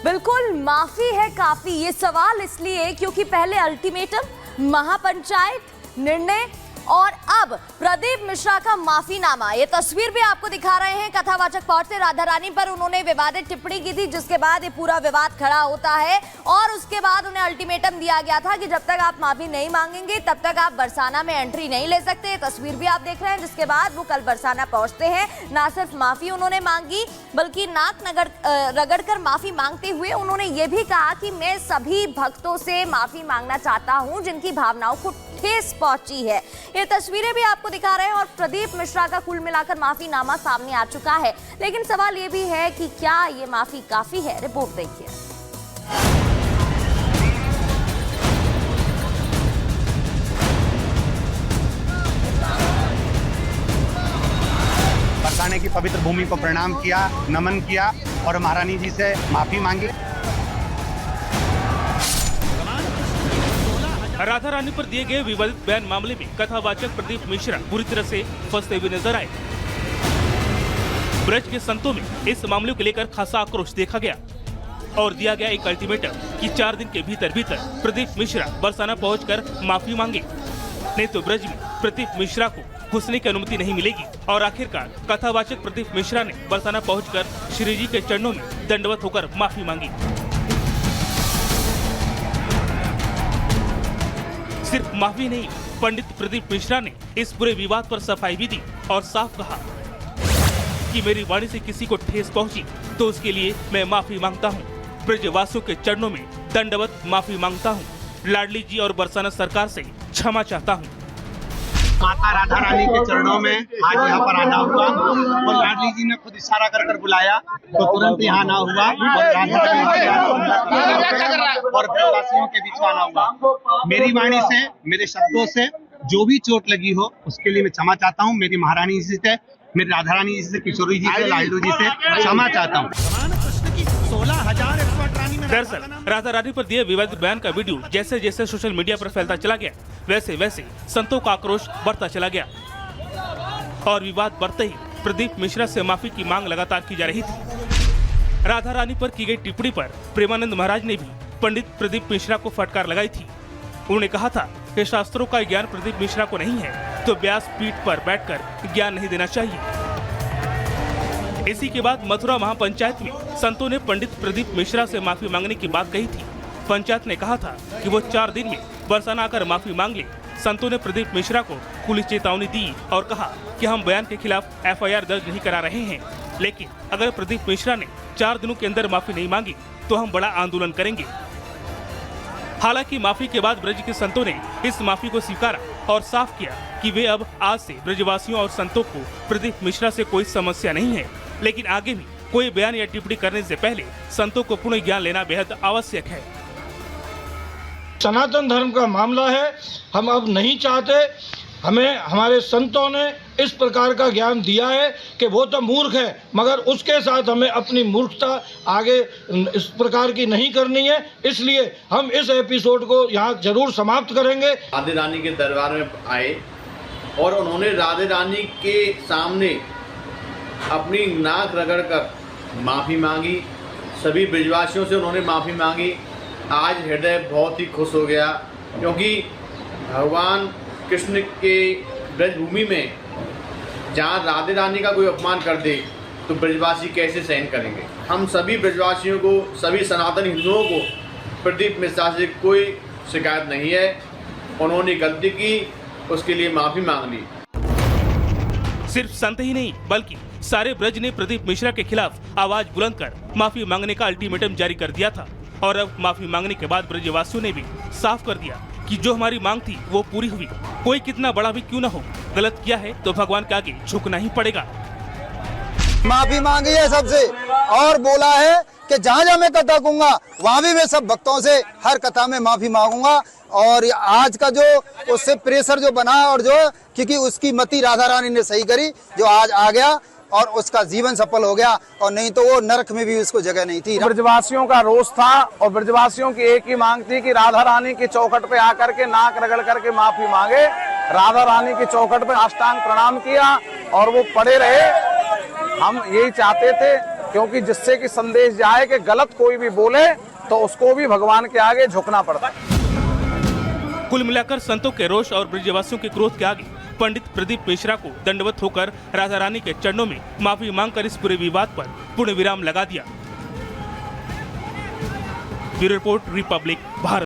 बिल्कुल माफी है काफी, ये सवाल इसलिए क्योंकि पहले अल्टीमेटम, महापंचायत, निर्णय और अब प्रदीप मिश्रा का माफीनामा। ये तस्वीर भी आपको दिखा रहे हैं। कथावाचक पहुंचे राधा रानी पर उन्होंने विवादित टिप्पणी की थी, जिसके बाद ये पूरा विवाद खड़ा होता है और उसके बाद उन्हें अल्टीमेटम दिया गया था कि जब तक आप माफी नहीं मांगेंगे तब तक आप बरसाना में एंट्री नहीं ले सकते। तस्वीर भी आप देख रहे हैं, जिसके बाद वो कल बरसाना पहुंचते हैं। ना सिर्फ माफी उन्होंने मांगी बल्कि नाक रगड़कर माफी मांगते हुए उन्होंने ये भी कहा कि मैं सभी भक्तों से माफी मांगना चाहता हूं जिनकी भावनाओं को ठेस पहुंची है। ये तस्वीरें भी आपको दिखा रहे हैं और प्रदीप मिश्रा का कुल मिलाकर माफीनामा सामने आ चुका है। लेकिन सवाल ये भी है कि क्या ये माफी काफी है? रिपोर्ट देखिए। बरसाने की पवित्र भूमि को प्रणाम किया, नमन किया और महारानी जी से माफी मांगी। राधा रानी पर दिए गए विवादित बयान मामले में कथावाचक प्रदीप मिश्रा पूरी तरह से फंसते हुए नजर आए। ब्रज के संतों में इस मामले को लेकर खासा आक्रोश देखा गया और दिया गया एक अल्टीमेटम कि 4 दिन के भीतर प्रदीप मिश्रा बरसाना पहुंचकर माफी मांगे, नहीं तो ब्रज में प्रदीप मिश्रा को घुसने की अनुमति नहीं मिलेगी। और आखिरकार कथावाचक प्रदीप मिश्रा ने बरसाना पहुंचकर श्री जी के चरणों में दंडवत होकर माफी मांगी। सिर्फ माफी नहीं, पंडित प्रदीप मिश्रा ने इस पूरे विवाद पर सफाई भी दी और साफ कहा कि मेरी वाणी से किसी को ठेस पहुंची तो उसके लिए मैं माफी मांगता हूं। ब्रजवासियों के चरणों में दंडवत माफी मांगता हूं। लाडली जी और बरसाना सरकार से क्षमा चाहता हूं। माता राधा रानी के चरणों में आज यहाँ पर आना हुआ और लाडली जी ने खुद इशारा कर बुलाया तो तुरंत यहाँ आना हुआ और राधा रानी और ब्रजवासियों के बीच आना हुआ। मेरी वाणी से, मेरे शब्दों से जो भी चोट लगी हो उसके लिए मैं क्षमा चाहता हूँ। मेरी महारानी जी से, मेरी राधा रानी जी से, किशोरी जी से, लाडलू जी से क्षमा चाहता हूँ। दरअसल राधा रानी पर दिए विवादित बयान का वीडियो जैसे जैसे सोशल मीडिया पर फैलता चला गया, वैसे वैसे संतों का आक्रोश बढ़ता चला गया और विवाद बढ़ते ही प्रदीप मिश्रा से माफी की मांग लगातार की जा रही थी। राधा रानी पर की गई टिप्पणी पर प्रेमानंद महाराज ने भी पंडित प्रदीप मिश्रा को फटकार लगाई थी। उन्होंने कहा था कि शास्त्रों का ज्ञान प्रदीप मिश्रा को नहीं है तो व्यास पीठ पर बैठकर ज्ञान नहीं देना चाहिए। इसी के बाद मथुरा महापंचायत में संतों ने पंडित प्रदीप मिश्रा से माफी मांगने की बात कही थी। पंचायत ने कहा था कि वो 4 दिन में बरसाना आकर माफी मांग ले। संतों ने प्रदीप मिश्रा को पुलिस चेतावनी दी और कहा कि हम बयान के खिलाफ FIR दर्ज नहीं करा रहे हैं, लेकिन अगर प्रदीप मिश्रा ने 4 दिनों के अंदर माफी नहीं मांगी तो हम बड़ा आंदोलन करेंगे। हालांकि माफी के बाद ब्रज के संतों ने इस माफी को स्वीकारा और साफ किया कि वे अब आज से ब्रजवासियों और संतों को प्रदीप मिश्रा से कोई समस्या नहीं है, लेकिन आगे भी कोई बयान या टिप्पणी करने से पहले संतों को पूर्ण ज्ञान लेना बेहद आवश्यक है। सनातन धर्म का मामला है, हम अब नहीं चाहते। हमें हमारे संतों ने इस प्रकार का ज्ञान दिया है कि वो तो मूर्ख है, मगर उसके साथ हमें अपनी मूर्खता आगे इस प्रकार की नहीं करनी है। इसलिए हम इस एपिसोड को यहाँ जरूर समाप्त करेंगे। राधे रानी के दरबार में आए और उन्होंने राधे रानी के सामने अपनी नाक रगड़कर माफ़ी मांगी। सभी ब्रजवासियों से उन्होंने माफ़ी मांगी। आज हृदय बहुत ही खुश हो गया, क्योंकि भगवान कृष्ण के ब्रजभूमि में जहाँ राधे रानी का कोई अपमान कर दे तो ब्रजवासी कैसे सहन करेंगे। हम सभी ब्रजवासियों को, सभी सनातन हिंदुओं को प्रदीप मिश्रा से कोई शिकायत नहीं है। उन्होंने गलती की, उसके लिए माफ़ी मांग ली। सिर्फ संत ही नहीं बल्कि सारे ब्रज ने प्रदीप मिश्रा के खिलाफ आवाज बुलंद कर माफी मांगने का अल्टीमेटम जारी कर दिया था और अब माफी मांगने के बाद ब्रजवासियों ने भी साफ कर दिया कि जो हमारी मांग थी वो पूरी हुई। कोई कितना बड़ा भी क्यों न हो, गलत किया है तो भगवान के आगे झुकना ही पड़ेगा। माफी मांगी है सबसे और बोला है कि जहाँ जहाँ मैं कथा कहूँगा वहाँ भी मैं सब भक्तों से हर कथा में माफी मांगूंगा। और आज का जो उससे प्रेशर जो बना और जो क्योंकि उसकी मति राधा रानी ने सही करी, जो आज आ गया और उसका जीवन सफल हो गया, और नहीं तो वो नरक में भी उसको जगह नहीं थी। ब्रजवासियों का रोष था और ब्रजवासियों की एक ही मांग थी कि राधा रानी की चौखट पे आकर के नाक रगड़ करके माफी मांगे। राधा रानी की चौखट पे अष्टांग प्रणाम किया और वो पड़े रहे। हम यही चाहते थे क्योंकि जिससे कि संदेश जाए कि गलत कोई भी बोले तो उसको भी भगवान के आगे झुकना पड़ता है। कुल मिलाकर संतों के रोष और ब्रजवासियों के क्रोध के आगे पंडित प्रदीप मिश्रा को दंडवत होकर राधा रानी के चरणों में माफी मांगकर इस पूरे विवाद पर पूर्ण विराम लगा दिया। Bureau report, Republic Bharat.